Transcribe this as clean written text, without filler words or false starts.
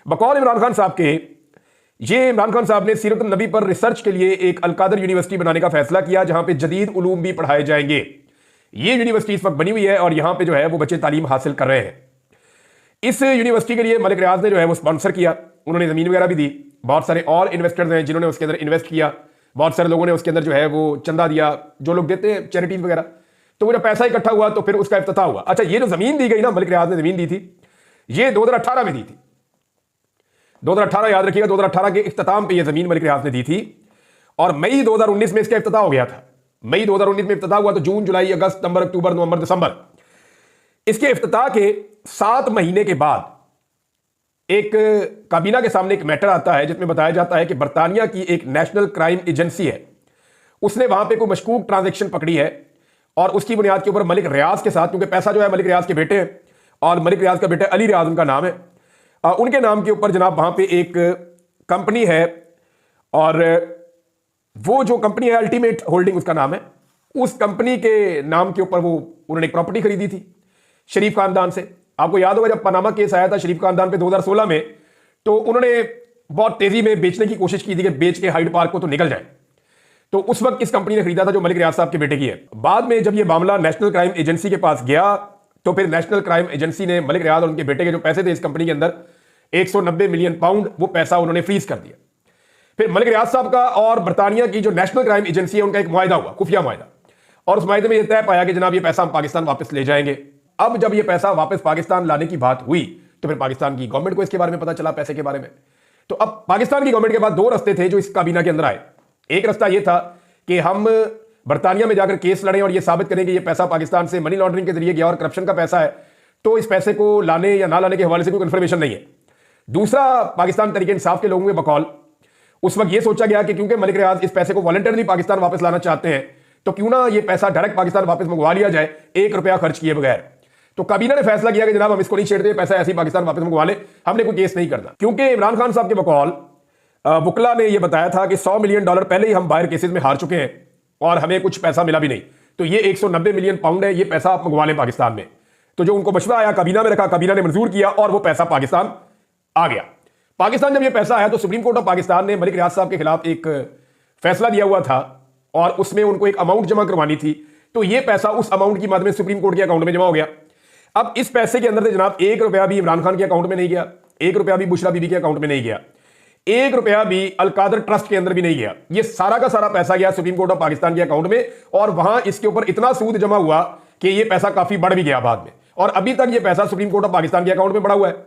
बकौल इमरान खान साहब के, ये इमरान खान साहब ने सीरत नबी पर रिसर्च के लिए एक अलकादर यूनिवर्सिटी बनाने का फैसला किया, जहां पे जदीद उलूम भी पढ़ाए जाएंगे। ये यूनिवर्सिटी इस वक्त बनी हुई है और यहां पे जो है वो बच्चे तालीम हासिल कर रहे हैं। इस यूनिवर्सिटी के लिए मलिक रियाज ने जो है वो स्पॉन्सर किया, उन्होंने जमीन वगैरह भी दी। बहुत सारे और इन्वेस्टर्स हैं जिन्होंने उसके अंदर इन्वेस्ट किया, बहुत सारे लोगों ने उसके अंदर जो है वो चंदा दिया, जो लोग देते हैं चैरिटीज वगैरह। तो वो जब पैसा इकट्ठा हुआ तो फिर उसका इफ्तिताह हुआ। अच्छा, ये जो जमीन दी गई ना, मलिक रियाज ने जमीन दी थी, ये 2018 में दी थी। 2018 याद रखिएगा, 2018 के इख्तिताम पे ये जमीन मलिक रियाज ने दी थी और मई 2019 में इसका इफ्तिताह हो गया था। मई 2019 में इफ्तिताह हुआ तो जून, जुलाई, अगस्त, सितंबर, अक्टूबर, नवंबर, दिसंबर, इसके इफ्तिताह के 7 महीने के बाद एक काबीना के सामने एक मैटर आता है जिसमें बताया जाता है कि बरतानिया की एक नेशनल क्राइम एजेंसी है, उसने वहां पे कोई मशकूक ट्रांजैक्शन पकड़ी है और उसकी बुनियाद के ऊपर मलिक रियाज के साथ, क्योंकि पैसा जो है मलिक रियाज के बेटे हैं और मलिक रियाज का बेटा अली रियाज उनका नाम है, उनके नाम के ऊपर जनाब वहां पे एक कंपनी है और वो जो कंपनी है अल्टीमेट होल्डिंग उसका नाम है। उस कंपनी के नाम के ऊपर वो उन्होंने एक प्रॉपर्टी खरीदी थी शरीफ खानदान से। आपको याद होगा जब पनामा केस आया था शरीफ खानदान पे 2016 में, तो उन्होंने बहुत तेजी में बेचने की कोशिश की थी कि बेच के हाइड पार्क को तो निकल जाए। तो उस वक्त इस कंपनी ने खरीदा था जो मलिक रियाज साहब के बेटे की है। बाद में जब यह मामला नेशनल क्राइम एजेंसी के पास गया तो फिर नेशनल क्राइम एजेंसी ने मलिक रियाज और उनके बेटे के जो पैसे थे इस कंपनी के अंदर 190 मिलियन पाउंड, वो पैसा उन्होंने फ्रीज कर दिया। फिर मलिक रियाज साहब का और बरतानिया की जो नेशनल क्राइम एजेंसी है उनका एक मुआहिदा हुआ, खुफिया मुआहिदा, और उस मुआहिदे में यह तय पाया कि जनाब ये पैसा हम पाकिस्तान वापस ले जाएंगे। अब जब ये पैसा वापस पाकिस्तान लाने की बात हुई तो फिर पाकिस्तान की गवर्नमेंट को इसके बारे में पता चला, पैसे के बारे में। तो अब पाकिस्तान की गवर्नमेंट के पास 2 रास्ते थे जो इस काबीना के अंदर आए। एक रास्ता यह था कि हम बरतानिया में जाकर केस लड़ें और यह साबित करें कि यह पैसा पाकिस्तान से मनी लॉन्ड्रिंग के जरिए गया और करप्शन का पैसा है, तो इस पैसे को लाने या ना लाने के हवाले से कोई कंफर्मेशन नहीं है। दूसरा, पाकिस्तान तरीके इंसाफ के लोगों के बकौल उस वक्त यह सोचा गया कि क्योंकि मलिक रियाज इस पैसे को वॉलंटरली पाकिस्तान वापस लाना चाहते हैं तो क्यों ना ये पैसा डायरेक्ट पाकिस्तान वापस मंगवा लिया जाए, 1 रुपया खर्च किए बगैर। तो काबीना ने फैसला किया कि जनाब हम इसको नहीं छेड़ते, पैसा ऐसे ही पाकिस्तान वापस मंगवा ले, हमने कोई केस नहीं करना। क्योंकि इमरान खान साहब के बकौल वकला ने यह बताया था कि $100 मिलियन पहले ही हम बाहर केसेस में हार चुके हैं और हमें कुछ पैसा मिला भी नहीं, तो ये 190 मिलियन पाउंड है, ये पैसा आप मंगवा लें पाकिस्तान में। तो जो उनको मशवरा आया काबीना में रखा, काबीना ने मंजूर किया और वो पैसा पाकिस्तान आ गया। पाकिस्तान जब ये पैसा आया तो सुप्रीम कोर्ट ऑफ पाकिस्तान ने मलिक रियाज साहब के खिलाफ एक फैसला दिया हुआ था और उसमें उनको एक अमाउंट जमा करवानी थी, तो ये पैसा उस अमाउंट की मद में सुप्रीम कोर्ट के अकाउंट में जमा हो गया। अब इस पैसे के अंदर से जनाब 1 रुपया भी इमरान खान के अकाउंट में नहीं गया, 1 रुपया भी बुशरा बीबी के अकाउंट में नहीं गया, 1 रुपया भी अलकादर ट्रस्ट के अंदर भी नहीं गया। ये सारा का सारा पैसा गया सुप्रीम कोर्ट ऑफ पाकिस्तान के अकाउंट में और वहां इसके ऊपर इतना सूद जमा हुआ कि ये पैसा काफी बढ़ भी गया बाद में, और अभी तक ये पैसा सुप्रीम कोर्ट ऑफ पाकिस्तान के अकाउंट में पड़ा हुआ है।